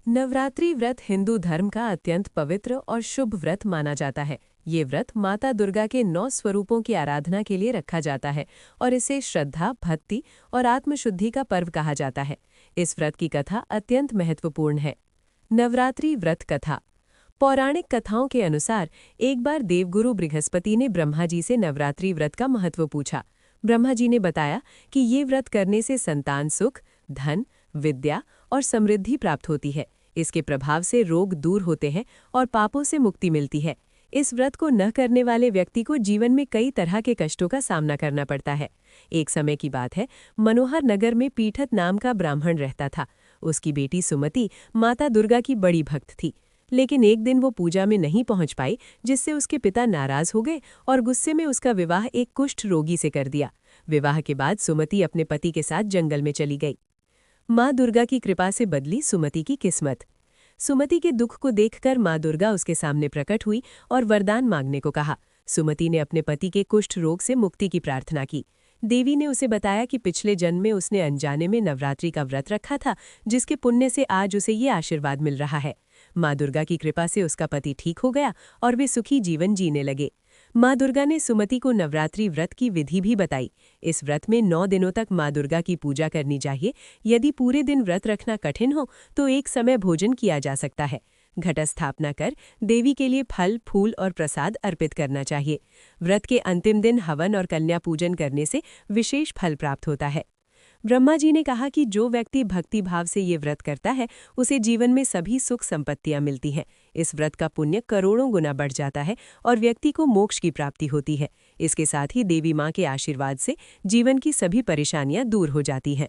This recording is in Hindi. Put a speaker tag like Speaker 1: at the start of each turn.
Speaker 1: नवरात्रि व्रत हिंदू धर्म का अत्यंत पवित्र और शुभ व्रत माना जाता है। ये व्रत माता दुर्गा के 9 स्वरूपों की आराधना के लिए रखा जाता है और इसे श्रद्धा, भक्ति और आत्मशुद्धि का पर्व कहा जाता है। इस व्रत की कथा अत्यंत महत्वपूर्ण है। नवरात्रि व्रत कथा। पौराणिक कथाओं के अनुसार एक बार देवगुरु बृहस्पति ने ब्रह्मा जी से नवरात्रि व्रत का महत्व पूछा। ब्रह्मा जी ने बताया कि ये व्रत करने से संतान सुख, धन, विद्या और समृद्धि प्राप्त होती है। इसके प्रभाव से रोग दूर होते हैं और पापों से मुक्ति मिलती है। इस व्रत को न करने वाले व्यक्ति को जीवन में कई तरह के कष्टों का सामना करना पड़ता है। एक समय की बात है, मनोहर नगर में पीठत नाम का ब्राह्मण रहता था। उसकी बेटी सुमति माता दुर्गा की बड़ी भक्त थी, लेकिन एक दिन वो पूजा में नहीं पहुंच पाई, जिससे उसके पिता नाराज हो गए और गुस्से में उसका विवाह एक कुष्ठ रोगी से कर दिया। विवाह के बाद सुमति अपने पति के साथ जंगल में चली गई। माँ दुर्गा की कृपा से बदली सुमति की किस्मत। सुमति के दुख को देखकर माँ दुर्गा उसके सामने प्रकट हुई और वरदान मांगने को कहा। सुमति ने अपने पति के कुष्ठ रोग से मुक्ति की प्रार्थना की। देवी ने उसे बताया कि पिछले जन्म में उसने अनजाने में नवरात्रि का व्रत रखा था, जिसके पुण्य से आज उसे ये आशीर्वाद मिल रहा है। माँ दुर्गा की कृपा से उसका पति ठीक हो गया और वे सुखी जीवन जीने लगे। माँ दुर्गा ने सुमति को नवरात्रि व्रत की विधि भी बताई। इस व्रत में 9 दिनों तक माँ दुर्गा की पूजा करनी चाहिए। यदि पूरे दिन व्रत रखना कठिन हो तो एक समय भोजन किया जा सकता है। घट स्थापना कर देवी के लिए फल, फूल और प्रसाद अर्पित करना चाहिए। व्रत के अंतिम दिन हवन और कन्या पूजन करने से विशेष फल प्राप्त होता है। ब्रह्मा जी ने कहा कि जो व्यक्ति भक्ति भाव से ये व्रत करता है, उसे जीवन में सभी सुख संपत्तियां मिलती हैं। इस व्रत का पुण्य करोड़ों गुना बढ़ जाता है और व्यक्ति को मोक्ष की प्राप्ति होती है। इसके साथ ही देवी माँ के आशीर्वाद से जीवन की सभी परेशानियां दूर हो जाती हैं।